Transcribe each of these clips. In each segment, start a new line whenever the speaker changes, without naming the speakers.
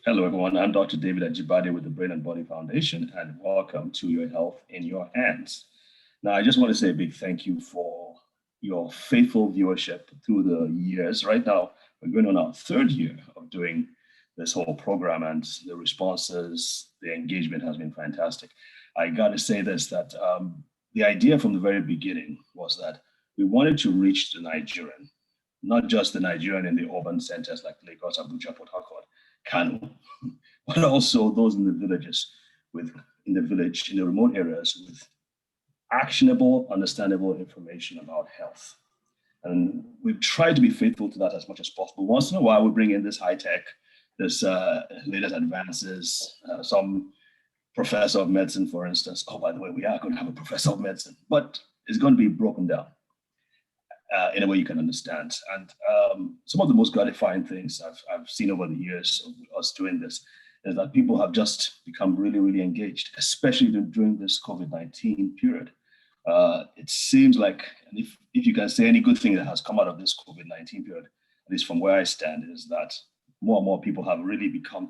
Hello, everyone. I'm Dr. David Ajibade with the Brain and Body Foundation, and welcome to Your Health in Your Hands. Now, I just want to say a big thank you for your faithful viewership through the years. Right now, we're going on our third year of doing this whole program, and the responses, the engagement has been fantastic. I got to say this that the idea from the very beginning was that we wanted to reach the Nigerian, not just the Nigerian in the urban centers like Lagos, Abuja, Port Harcourt, Kano, but also those in the villages, in the village, in the remote areas, with actionable, understandable information about health. And we've tried to be faithful to that as much as possible. Once in a while, we bring in this high tech, this latest advances, some professor of medicine, for instance. Oh, by the way, we are going to have a professor of medicine, but it's going to be broken down in a way you can understand. And some of the most gratifying things I've seen over the years of us doing this is that people have just become really, really engaged, especially during this COVID-19 period. It seems like, and if you can say any good thing that has come out of this COVID-19 period, at least from where I stand, is that more and more people have really come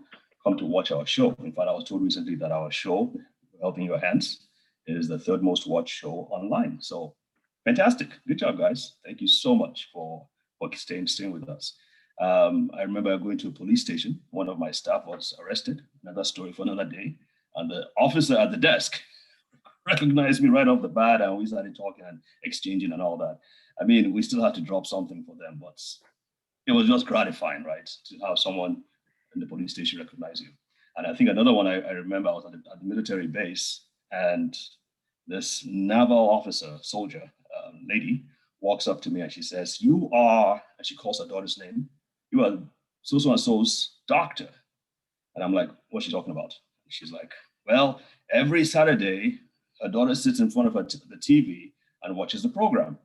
to watch our show. In fact, I was told recently that our show, Health in Your Hands, is the third most watched show online. So fantastic. Good job, guys. Thank you so much for staying with us. I remember going to a police station. One of my staff was arrested. Another story for another day. And the officer at the desk recognized me right off the bat, and we started talking and exchanging and all that. I mean, we still had to drop something for them, but it was just gratifying, right? To have someone in the police station recognize you. And I think another one I remember, I was at the military base, and this naval officer, soldier, lady, walks up to me and she says, "You are," and she calls her daughter's name, "You are so and so's doctor." And I'm like, "What's she talking about?" And she's like, "Well, every Saturday, her daughter sits in front of the TV and watches the program."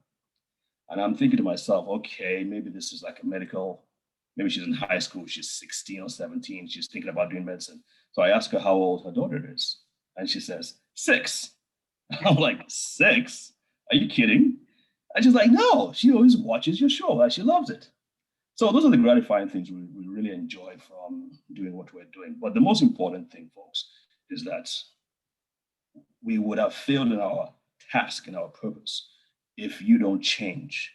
And I'm thinking to myself, okay, maybe this is like a medical, maybe she's in high school, she's 16 or 17, she's thinking about doing medicine. So I ask her how old her daughter is. And she says, 6. I'm like, 6? Are you kidding? And she's like, no, she always watches your show and she loves it. So those are the gratifying things we really enjoy from doing what we're doing. But the most important thing, folks, is that we would have failed in our task and our purpose if you don't change.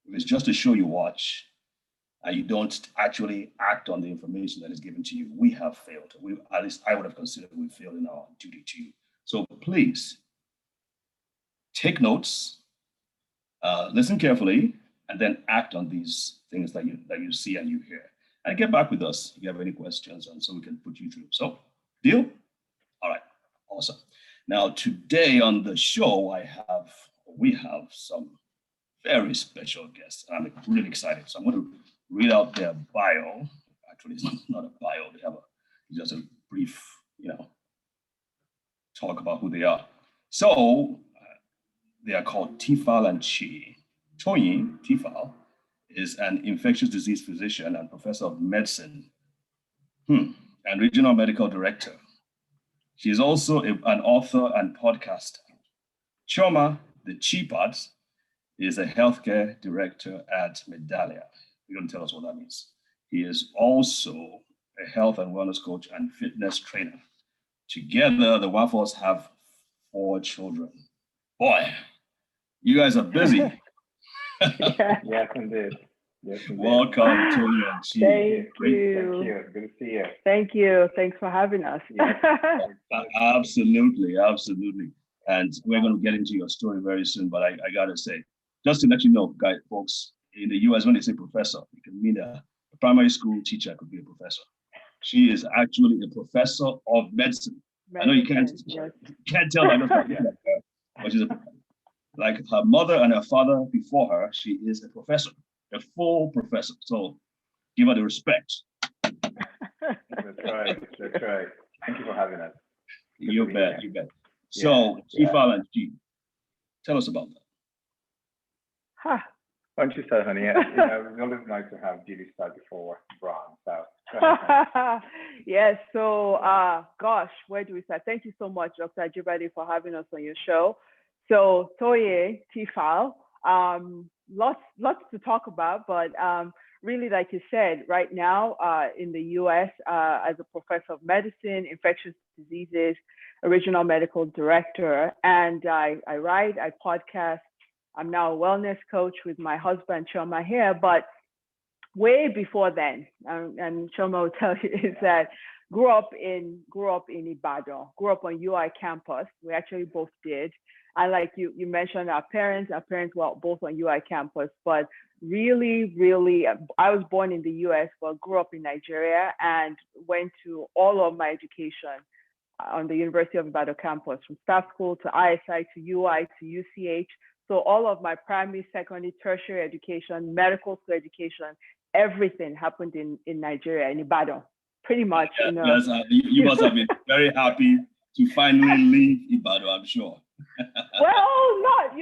If it's just a show you watch and you don't actually act on the information that is given to you, we have failed. At least I would have considered we failed in our duty to you. So please take notes, listen carefully, and then act on these things that you see and you hear. And get back with us if you have any questions, and so we can put you through. So, deal? All right, awesome. Now, today on the show, we have some very special guests. I'm really excited. So I'm going to read out their bio. Actually, it's not a bio. They have just a brief, talk about who they are. So they are called tfal&chi. Toyin Tfal is an infectious disease physician and professor of medicine and regional medical director. She is also an author and podcaster. Chioma, the Chi part, is a healthcare director at Medallia. You're going to tell us what that means. He is also a health and wellness coach and fitness trainer. Together, the Waffles have 4 children. Boy, you guys are busy.
Yes, indeed. Yes, indeed.
Welcome to your
Thank you.
Thank you. Good to see you.
Thank you. Thanks for having us.
Yes.
Absolutely. And we're going to get into your story very soon, but I got to say, just to let you know, guys, folks, in the US, when they say professor, it can mean a primary school teacher could be a professor. She is actually a professor of medicine. I know you can't tell, I know, but she's like her mother and her father before her, she is a professor, a full professor. So give her the respect.
That's right. Thank you for having us.
You bet. So, tfal&chi, tell us about that.
Why don't you start, honey? It's always nice to have Judy start before Brian. So, go ahead.
Yes. So, gosh, where do we start? Thank you so much, Dr. Ajibade, for having us on your show. So, Toye Tfal, lots to talk about, but really, like you said, right now in the US, as a professor of medicine, infectious diseases, original medical director, and I write, I podcast. I'm now a wellness coach with my husband, Choma, here. But way before then, and Choma will tell you, is that grew up in Ibadan, grew up on UI campus. We actually both did. And like you mentioned, our parents were both on UI campus, but really, I was born in the US, but grew up in Nigeria and went to all of my education on the University of Ibadan campus, from staff school to ISI to UI to UCH. So all of my primary, secondary, tertiary education, medical school education, everything happened in Nigeria, in Ibadan, pretty much.
Yes, you must have been very happy to finally leave Ibadan, I'm sure.
Well, not,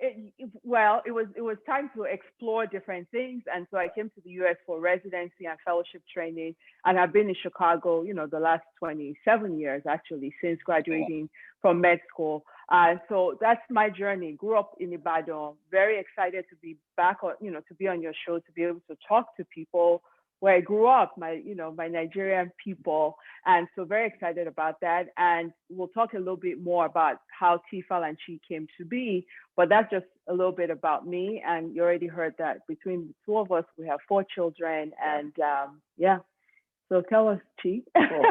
it was time to explore different things. And so I came to the US for residency and fellowship training. And I've been in Chicago, the last 27 years, actually, since graduating from med school. So that's my journey. Grew up in Ibadan, very excited to be back on, to be on your show, to be able to talk to people where I grew up, my Nigerian people. And so very excited about that. And we'll talk a little bit more about how tfal&chi came to be, but that's just a little bit about me. And you already heard that between the two of us, we have 4 children. And so tell us, Chi.
Cool.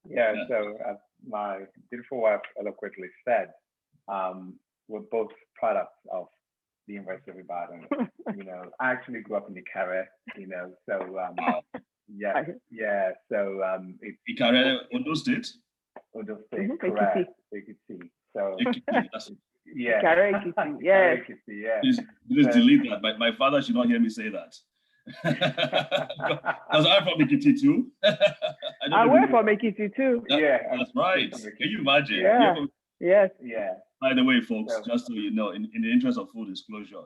Yeah, so as my beautiful wife eloquently said, we're both products of the University of Ibadan. I actually grew up in Ikare, so yeah. So
Ikare, Ondo State?
Ondo State, correct. Ekiti. So yeah.
Ikare, Ekiti, yes.
Yeah.
Please delete that. My father should not hear me say that. Because I'm from Ekiti too.
We're from Ekiti too.
That's right. Can you imagine?
Yeah. Yes.
Yeah.
By the way, folks, just so you know, in the interest of full disclosure,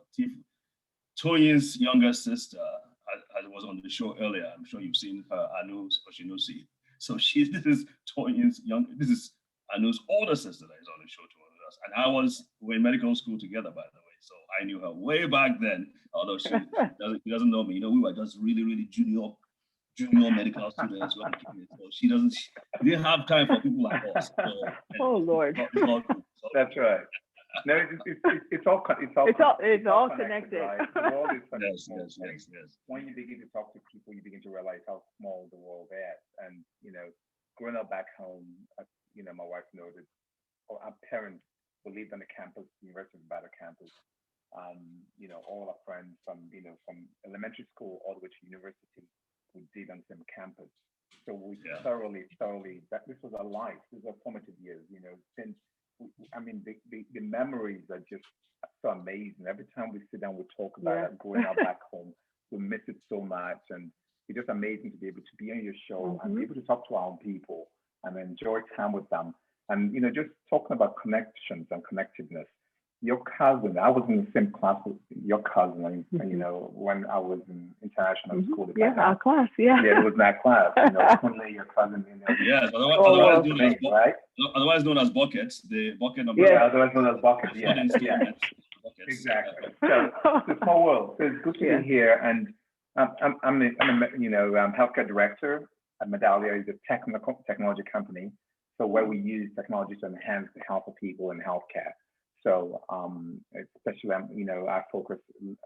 Toyin's younger sister was on the show earlier. I'm sure you've seen her, Anu Oshinusi. So this is Anu's older sister that is on the show with us. And we're in medical school together, by the way. So I knew her way back then, although she doesn't know me. We were just really junior medical students. So she didn't have time for people like us. So,
oh Lord.
That's right. No, it's all connected. Right? All is connected. Yes. When you begin to talk to people, you begin to realize how small the world is. And growing up back home, my wife noted, our parents who lived on the campus, University of Ibadan campus. All our friends from elementary school all the way to university, we did on the same campus. So we thoroughly, this was our life. This was our formative years. Since the memories are just so amazing. Every time we sit down, we talk about it, growing up back home. We miss it so much, and it's just amazing to be able to be on your show and be able to talk to our own people and enjoy time with them. And just talking about connections and connectiveness. Your cousin, I was in the same class with your cousin, when I was in international school.
Our class, yeah.
Yeah, it was that class. Only your cousin,
Yes, otherwise known as buckets, the bucket number.
Yeah, otherwise known as buckets, yeah. Exactly. So it's a small world. So it's good to be here. And I'm a healthcare director at Medallia, is a technology company. So where we use technology to enhance the health of people in healthcare. So especially, my focus is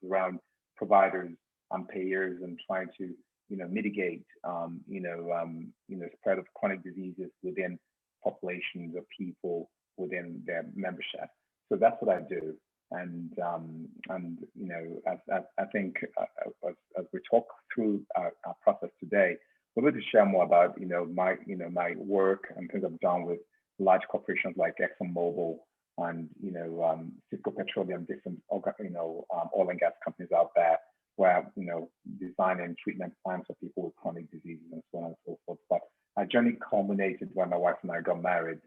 around providers and payers and trying to, mitigate, spread of chronic diseases within populations of people within their membership. So that's what I do. And I think as we talk through our process today, we're going to share more about, my work and things I've done with large corporations like ExxonMobil, and Cisco Petroleum, different oil and gas companies out there, where designing treatment plans for people with chronic diseases and so on and so forth. But our journey culminated when my wife and I got married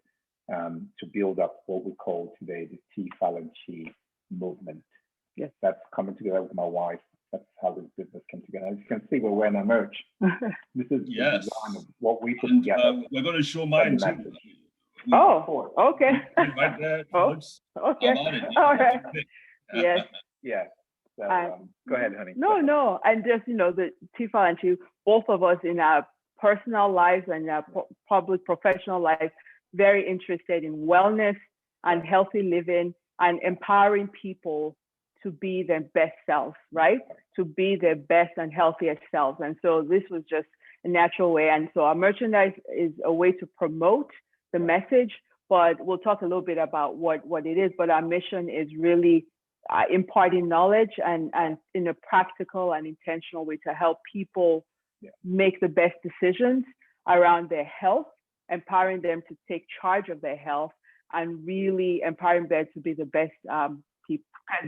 to build up what we call today the tfal&chi movement. Yes, that's coming together with my wife. That's how this business came together. As you can see, we're wearing our merch. This is the design of what we put together.
We're going to show mine too.
Oh, okay.
Right there, folks.
Okay. All right. Yes.
Yeah. So go ahead, honey.
No, and just the tfal&chi, both of us in our personal lives and our public professional lives, very interested in wellness and healthy living and empowering people to be their best selves, right? To be their best and healthiest selves. And so this was just a natural way. And so our merchandise is a way to promote the message, but we'll talk a little bit about what it is. But our mission is really imparting knowledge and in a practical and intentional way to help people make the best decisions around their health, empowering them to take charge of their health, and really empowering them to be the best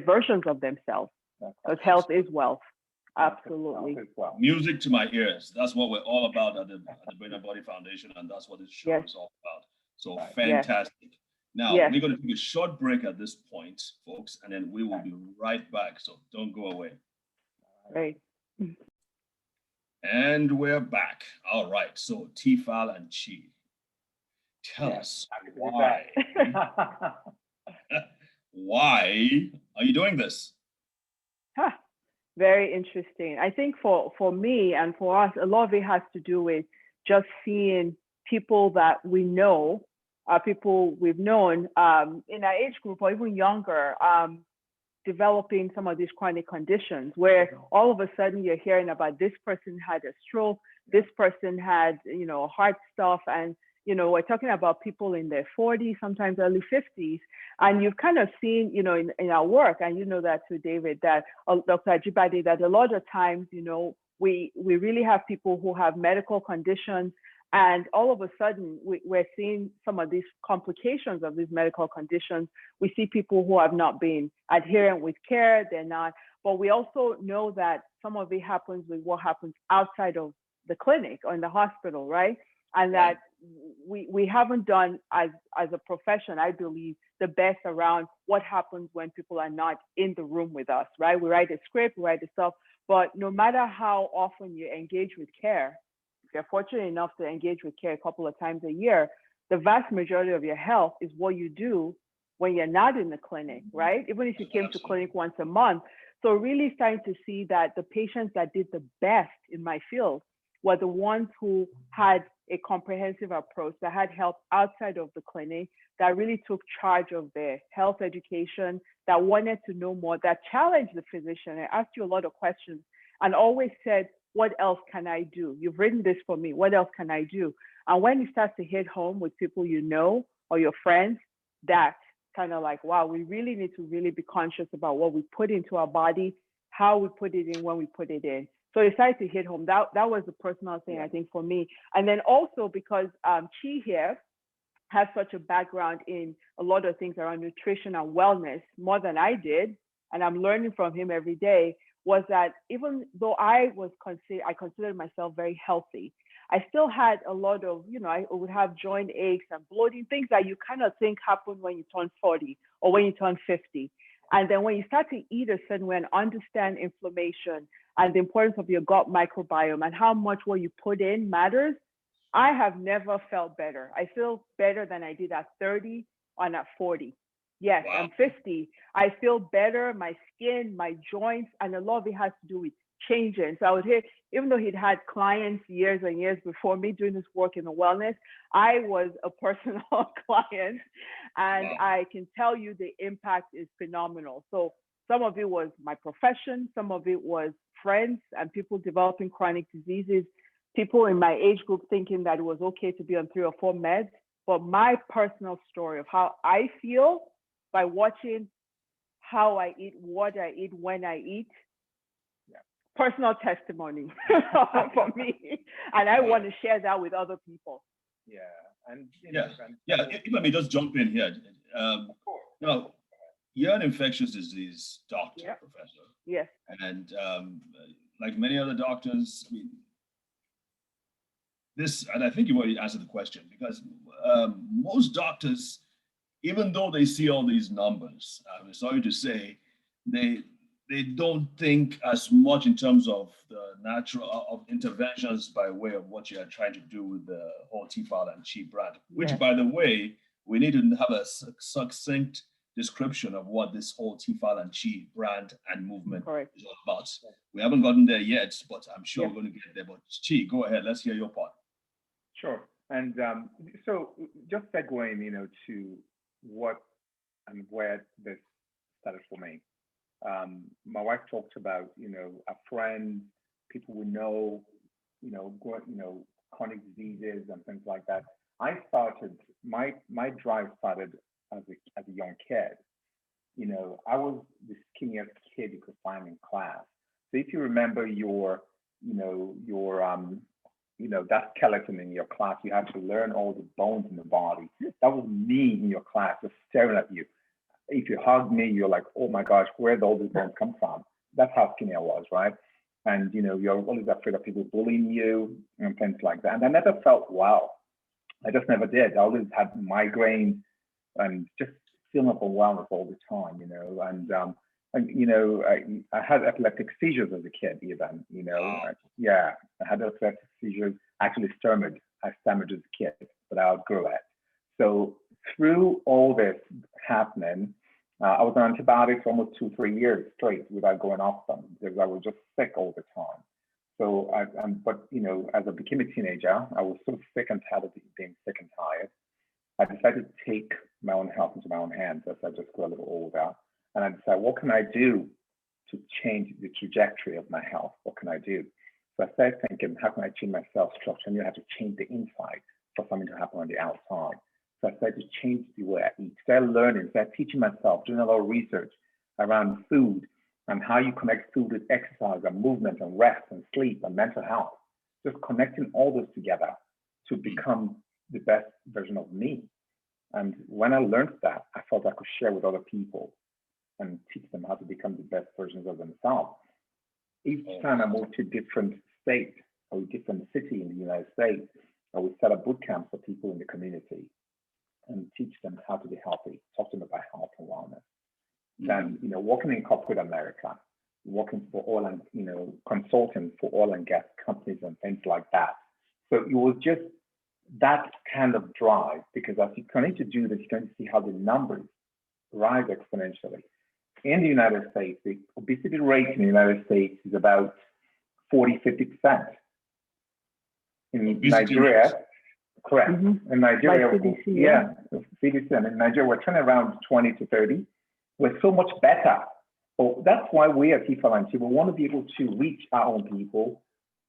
versions of themselves. Because health is wealth. Absolutely.
Music to my ears. That's what we're all about at the Brain and Body Foundation, and that's what this show is all about. So fantastic. Now, we're going to take a short break at this point, folks, and then we will be right back. So don't go away.
Right.
And we're back. All right. So tfal&chi. Tell us why. Why are you doing this?
Very interesting. I think for me and for us, a lot of it has to do with just seeing people that we know, people we've known in our age group or even younger, developing some of these chronic conditions where all of a sudden you're hearing about this person had a stroke, this person had, heart stuff, and we're talking about people in their 40s, sometimes early 50s. And you've kind of seen, in our work, and you know that too, David, that Dr. Ajibade, that a lot of times, we really have people who have medical conditions, and all of a sudden we're seeing some of these complications of these medical conditions. We see people who have not been adherent with care, they're not, but we also know that some of it happens with what happens outside of the clinic or in the hospital, right? And that we haven't done as a profession, I believe, the best around what happens when people are not in the room with us, right? We write a script, we write the stuff, but no matter how often you engage with care, if you're fortunate enough to engage with care a couple of times a year, the vast majority of your health is what you do when you're not in the clinic, right? Even if you came to clinic once a month. So really starting to see that the patients that did the best in my field were the ones who had a comprehensive approach, that had help outside of the clinic, that really took charge of their health education, that wanted to know more, that challenged the physician and asked you a lot of questions and always said, what else can I do? You've written this for me. What else can I do? And when it starts to hit home with people you know or your friends, that's kind of like, wow, we really need to really be conscious about what we put into our body, how we put it in, when we put it in. So it started to hit home. That was the personal thing, I think, for me. And then also because Chi here has such a background in a lot of things around nutrition and wellness, more than I did, and I'm learning from him every day, was that even though I considered myself very healthy, I still had a lot of, I would have joint aches and bloating, things that you kind of think happen when you turn 40 or when you turn 50. And then when you start to eat a certain way and understand inflammation and the importance of your gut microbiome and how much what you put in matters, I have never felt better. I feel better than I did at 30 and at 40. Yes, wow. I'm 50. I feel better, my skin, my joints, and a lot of it has to do with changing. So I would hear, even though he'd had clients years and years before me doing this work in the wellness, I was a personal client, and wow. I can tell you the impact is phenomenal. So some of it was my profession, some of it was friends and people developing chronic diseases, people in my age group thinking that it was okay to be on 3 or 4 meds. But my personal story of how I feel by watching how I eat, what I eat, when I eat, personal testimony for me. And I want to share that with other people.
Yeah. And
if I may just jump in here. Now, you're an infectious disease doctor, professor.
Yes.
And like many other doctors, and I think you already answered the question, because most doctors, even though they see all these numbers, I'm sorry to say, they don't think as much in terms of the natural of interventions by way of what you are trying to do with the whole tfal&chi brand, which, by the way, we need to have a succinct description of what this whole tfal&chi brand and movement is all about. We haven't gotten there yet, but I'm sure we're going to get there. But Chi, go ahead. Let's hear your part.
Sure. And so just segueing, to what and where this started for me. My wife talked about, a friend, people we know, chronic diseases and things like that. I started, my drive started as a young kid. I was the skinniest kid you could find in class. So if you remember that skeleton in your class, you had to learn all the bones in the body. That was me in your class, just staring at you. If you hugged me, you're like, oh my gosh, where did all these bones come from? That's how skinny I was, right? And you're always afraid of people bullying you and things like that. And I never felt well. I just never did. I always had migraines and just feeling overwhelmed all the time, I had epileptic seizures as a kid, even, I had epileptic seizures, actually stammered. I stammered as a kid, but I outgrew it. So through all this happening, I was on antibiotics for almost 2-3 years straight without going off them because I was just sick all the time. So as I became a teenager, I was so sick and tired of being sick and tired. I decided to take my own health into my own hands as I just got a little older. And I decided, what can I do to change the trajectory of my health? What can I do? So I started thinking, how can I change my cell structure? And you have to change the inside for something to happen on the outside. So I started to change the way I eat, started learning, started teaching myself, doing a lot of research around food and how you connect food with exercise and movement and rest and sleep and mental health. Just connecting all those together to become the best version of me. And when I learned that, I felt I could share with other people and teach them how to become the best versions of themselves. Each time I moved to a different state or a different city in the United States, I would set up boot camps for people in the community and teach them how to be healthy, talk to them about health and wellness. Then, working in corporate America, working for oil and, consulting for oil and gas companies and things like that. So it was just that kind of drive, because as you continue to do this, you're going to see how the numbers rise exponentially. In the United States, the obesity rate in the United States is about 40-50%. In Nigeria, correct. In Nigeria, CDC, and in Nigeria, we're turning around 20-30. We're so much better. So that's why we at tfal&chi, we want to be able to reach our own people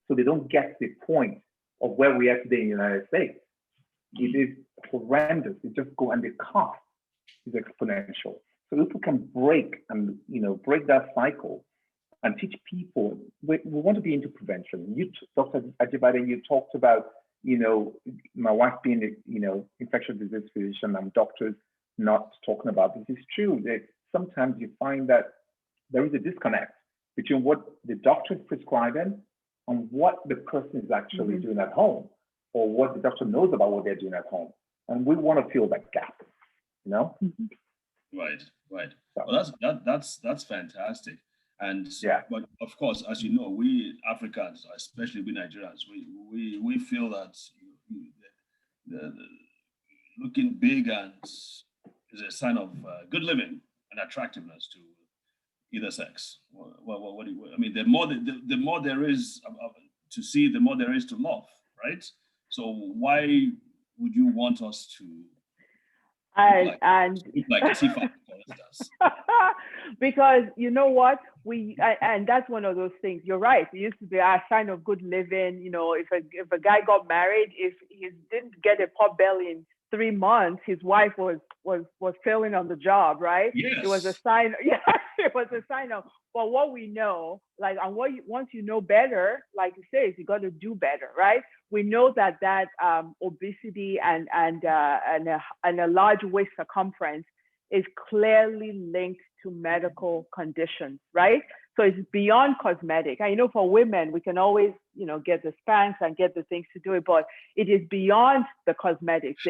so they don't get to the point of where we are today in the United States. It is horrendous. It just go, and the cost is exponential. So if we can break that cycle and teach people, we want to be into prevention. You, Dr. Ajibade, you talked about, my wife being infectious disease physician and doctors not talking about this. It's true that sometimes you find that there is a disconnect between what the doctor is prescribing and what the person is actually doing at home, or what the doctor knows about what they're doing at home. And we want to fill that gap,
Right. Well, that's fantastic. And but of course, as you know, we Africans, especially we Nigerians, we feel that the looking big and is a sign of good living and attractiveness to either sex. What do you, I mean, the more there is to see, the more there is to love, right? So why would you want us to look like tfal, for instance?
Because you know what, and that's one of those things. You're right. It used to be a sign of good living. If a guy got married, if he didn't get a pot belly in 3 months, his wife was failing on the job, right?
Yes.
It was a sign. Yeah, it was a sign of. But what we know, and once you know better, like you say, is you got to do better, right? We know that obesity and a large waist circumference is clearly linked to medical conditions, right? So it's beyond cosmetic. And for women, we can always, get the Spanx and get the things to do it, but it is beyond the cosmetics.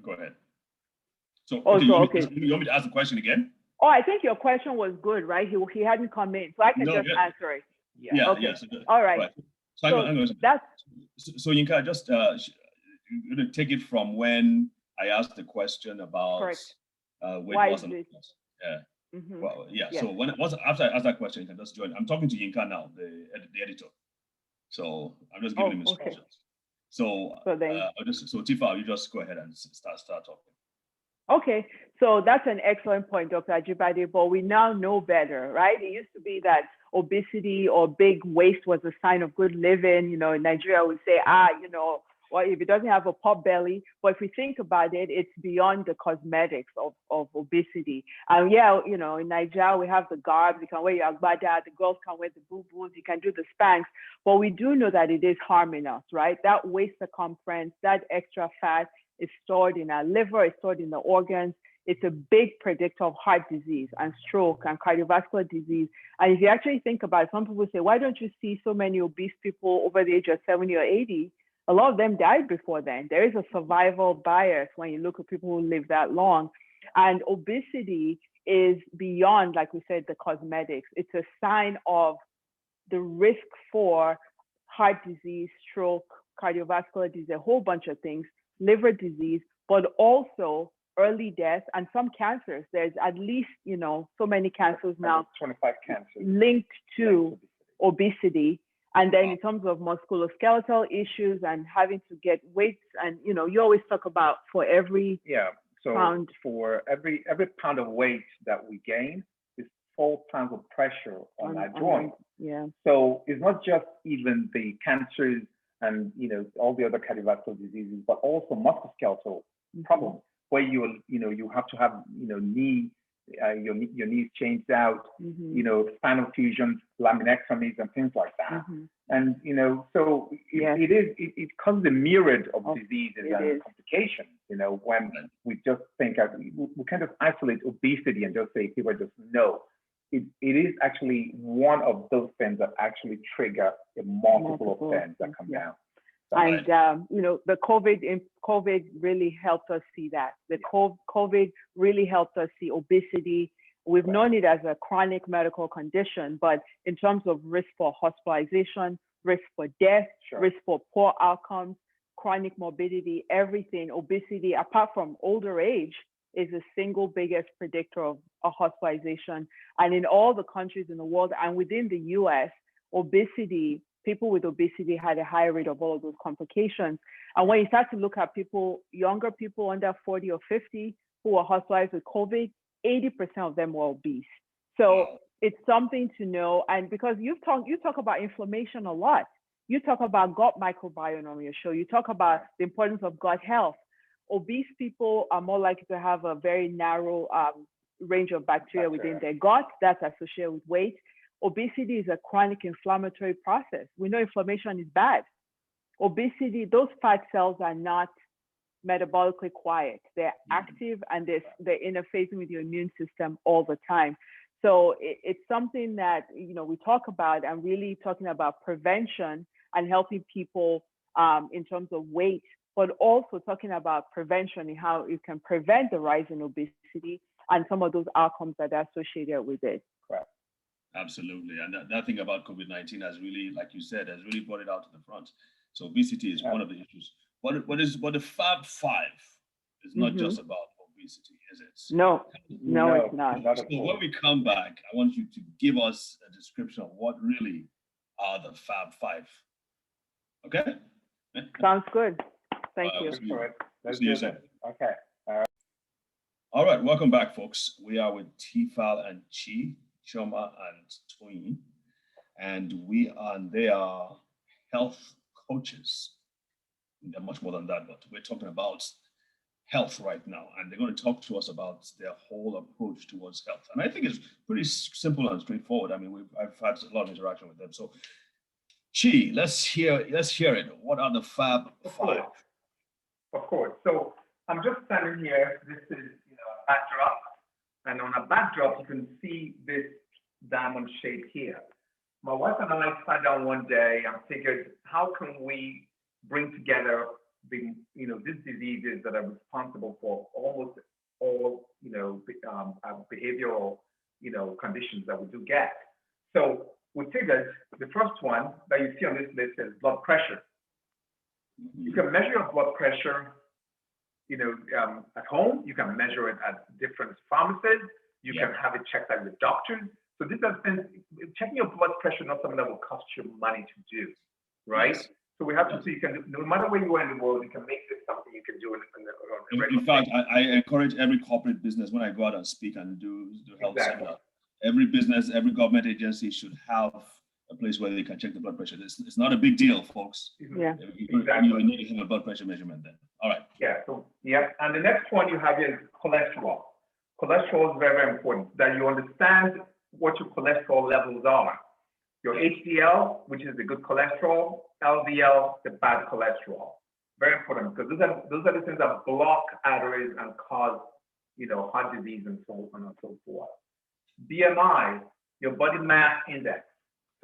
Go ahead. So,
okay.
You want me to ask the question again?
Oh, I think your question was good, right? He hadn't come in, so I can just answer it.
Yeah.
Okay.
So
all right.
So, hang on. So Yinka, just you're going to take it from when I asked the question about weight loss and yeah. Mm-hmm. Well, yeah. Yes. So when it was after I asked that question, you can just join. I'm talking to Yinka now, the editor. So I'm just giving him instructions. Okay. So Tifa, you just go ahead and start talking.
Okay, so that's an excellent point, Dr. Ajibade, but we now know better, right? It used to be that obesity or big waist was a sign of good living. You know, in Nigeria, we say, well, if it doesn't have a pot belly, but if we think about it, it's beyond the cosmetics of obesity. And yeah, you know, in Nigeria, we have the garbs, you can wear your agbada, the girls can wear the boo-boos, you can do the spanks, but we do know that it is harming us, right? That waist circumference, that extra fat is stored in our liver, it's stored in the organs. It's a big predictor of heart disease and stroke and cardiovascular disease. And if you actually think about it, some people say, why don't you see so many obese people over the age of 70 or 80? A lot of them died before then. There is a survival bias when you look at people who live that long. And obesity is beyond, like we said, the cosmetics. It's a sign of the risk for heart disease, stroke, cardiovascular disease, a whole bunch of things, liver disease, but also early death and some cancers. There's at least, so many cancers now
25 cancers
linked to obesity. And then in terms of musculoskeletal issues and having to get weights, and you always talk about for every pound.
For every pound of weight that we gain is 4 pounds of pressure on our joint.
Yeah.
So it's not just even the cancers and all the other cardiovascular diseases, but also musculoskeletal problems where you have to have your knees changed out, spinal fusions, laminectomies, and things like that. And so it causes a myriad of diseases and complications. When we just think we kind of isolate obesity and just say people just know. It is actually one of those things that actually trigger a multiple events that come down.
And the COVID really helped us see that. The COVID really helped us see obesity. We've known it as a chronic medical condition, but in terms of risk for hospitalization, risk for death, risk for poor outcomes, chronic morbidity, everything, obesity, apart from older age, is the single biggest predictor of a hospitalization. And in all the countries in the world and within the US, people with obesity had a higher rate of all of those complications. And when you start to look at younger people under 40 or 50 who were hospitalized with COVID, 80% of them were obese. So it's something to know. And because you talk about inflammation a lot, you talk about gut microbiome on your show, you talk about the importance of gut health. Obese people are more likely to have a very narrow range of bacteria within their gut that's associated with weight. Obesity is a chronic inflammatory process. We know inflammation is bad. Obesity, those fat cells are not metabolically quiet. They're active and they're interfacing with your immune system all the time. So it's something that we talk about, and really talking about prevention and helping people in terms of weight, but also talking about prevention and how you can prevent the rise in obesity and some of those outcomes that are associated with it.
Correct.
Absolutely. And that thing about COVID-19 has really, like you said, has really brought it out to the front. So obesity is one of the issues. But the Fab Five is not just about obesity, is it?
No, it's not.
So when we come back, I want you to give us a description of what really are the Fab Five. Okay?
Sounds good. Thank you.
See you soon.
Okay.
All right. Welcome back, folks. We are with tfal&chi, Choma and Twin, and they are health coaches. They're much more than that, but we're talking about health right now, and they're going to talk to us about their whole approach towards health. And I think it's pretty simple and straightforward. I mean, I've had a lot of interaction with them. So, Chi, let's hear it. What are the Fab Five?
Of course. So I'm just standing here. This is a backdrop, and on a backdrop you can see this diamond shape here. My wife and I sat down one day and figured, how can we bring together these diseases that are responsible for almost all behavioral conditions that we do get. So with figures, the first one that you see on this list is blood pressure. You can measure your blood pressure, at home. You can measure it at different pharmacies. You can have it checked by the doctors. So this has been, checking your blood pressure is not something that will cost you money to do, right? Yes. So we have to see, you can, no matter where you are in the world, you can make this something you can do
in fact, I encourage every corporate business when I go out and speak and do health seminar. Every business, every government agency should have a place where they can check the blood pressure. It's not a big deal, folks.
Yeah.
You need to have a blood pressure measurement then. All right.
Yeah. So yeah. And the next one you have is cholesterol. Cholesterol is very, very important that you understand what your cholesterol levels are. Your HDL, which is the good cholesterol, LDL, the bad cholesterol. Very important because those are the things that block arteries and cause, heart disease and so on and so forth. BMI, your body mass index.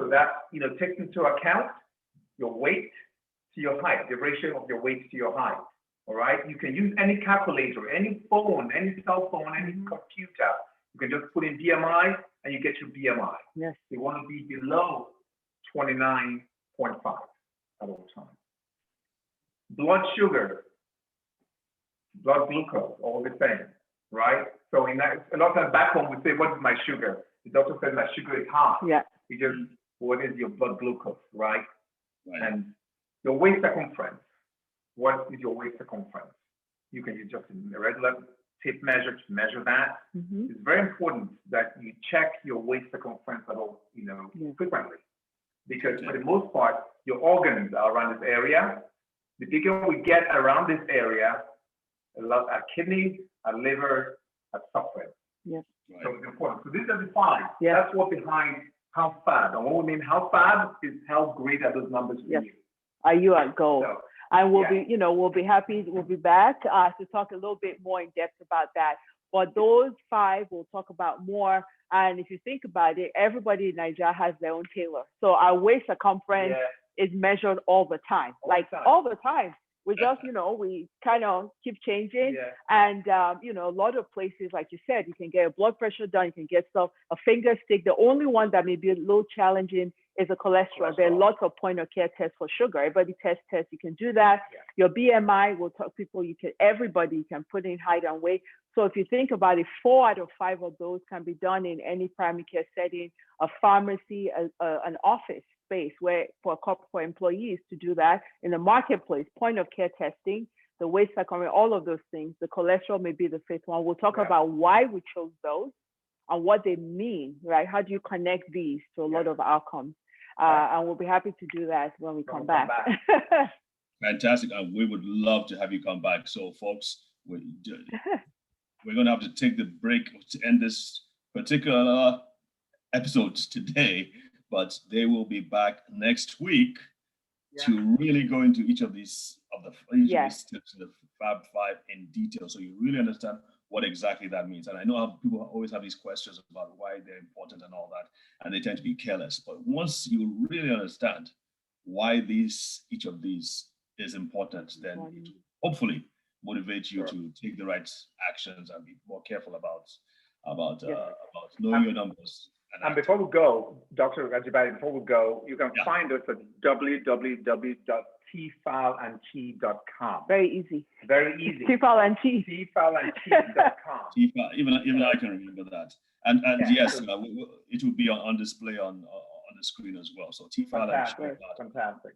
So that, takes into account your weight to your height, the ratio of your weight to your height. All right. You can use any calculator, any phone, any cell phone, any computer. You can just put in BMI and you get your BMI.
Yes.
You want to be below 29.5 at all times. Blood sugar, blood glucose, all the same, right? So a lot of times back home we say, what is my sugar? The doctor says my sugar is high.
Yeah.
You just, what is your blood glucose, right? And your waist circumference. What is your waist circumference? You can use just a regular tape measure to measure that. It's very important that you check your waist circumference at all, frequently, because for the most part, your organs are around this area. The bigger we get around this area, a lot our kidneys, our liver are suffering.
Yes.
So it's important. So these are the five.
Yeah.
That's what behind how fab. And what we mean how fab is how great are those numbers for you.
Are you at goal?
So,
and we'll be happy. We'll be back to talk a little bit more in depth about that. But those five we'll talk about more. And if you think about it, everybody in Nigeria has their own tailor. So our waist circumference is measured all the time, all the time. We just, we kind of keep changing. Yeah. And, a lot of places, like you said, you can get a blood pressure done, you can get a finger stick. The only one that may be a little challenging is a cholesterol. There are lots of point of care tests for sugar. Everybody tests, you can do that. Yeah. Your BMI, we'll talk people, everybody can put in height and weight. So if you think about it, 4 out of 5 of those can be done in any primary care setting, a pharmacy, an office space where for employees to do that, in the marketplace, point of care testing, the waist circumference, all of those things. The cholesterol may be the 5th one. We'll talk about why we chose those and what they mean, right? How do you connect these to a lot of outcomes? And we'll be happy to do that when we come back.
Fantastic. And we would love to have you come back. So folks, we're going to have to take the break to end this particular episode today, but they will be back next week to really go into each of these steps of the Fab Five in detail, so you really understand what exactly that means. And I know how people always have these questions about why they're important and all that, and they tend to be careless. But once you really understand why each of these is important, then it will hopefully motivate you to take the right actions and be more careful about knowing your numbers.
And before we go, Dr. Ajibade, you can find us at www.tfal&chi.com.
Very easy.
Very easy.
tfal&chi.
tfal&chi.com.
Even I can remember that. And yes, it will be on display on the screen as well. So tfal&chi.
Fantastic.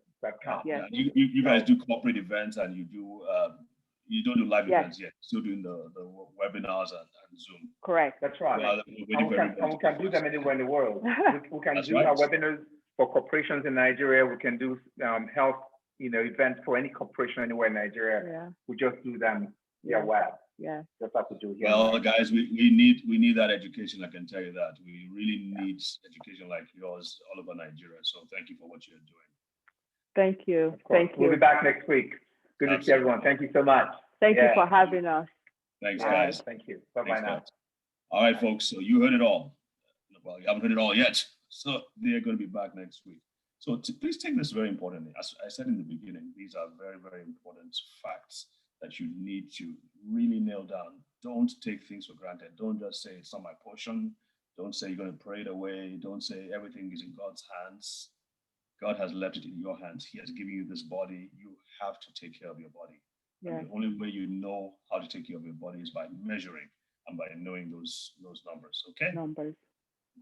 Yeah. You guys do corporate events and you don't do live events yet. Still doing the webinars and Zoom.
Correct.
That's right. We can do them anywhere in the world. We can do our webinars for corporations in Nigeria. We can do health, events for any corporation anywhere in Nigeria. Yeah. We just do them via web.
Yeah.
That's what we do here.
Well, guys, we need that education. I can tell you that we really need education like yours all over Nigeria. So thank you for what you're doing.
Thank you. Thank you.
We'll be back next week. Good to see everyone. Thank you so much.
Thank you for having us.
Thanks, guys.
Thank you. Bye-bye now.
All right, folks. So you heard it all. Well, you haven't heard it all yet. So they're going to be back next week. So please take this very importantly. As I said in the beginning, these are very, very important facts that you need to really nail down. Don't take things for granted. Don't just say it's not my portion. Don't say you're going to pray it away. Don't say everything is in God's hands. God has left it in your hands. He has given you this body. You have to take care of your body.
Yeah.
And the only way you know how to take care of your body is by measuring and by knowing those numbers. Okay?
Numbers.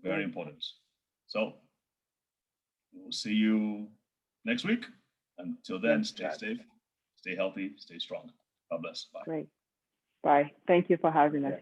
Very important. So we'll see you next week. Until then, stay safe, stay healthy, stay strong. God bless. Bye.
Great. Bye. Thank you for having us.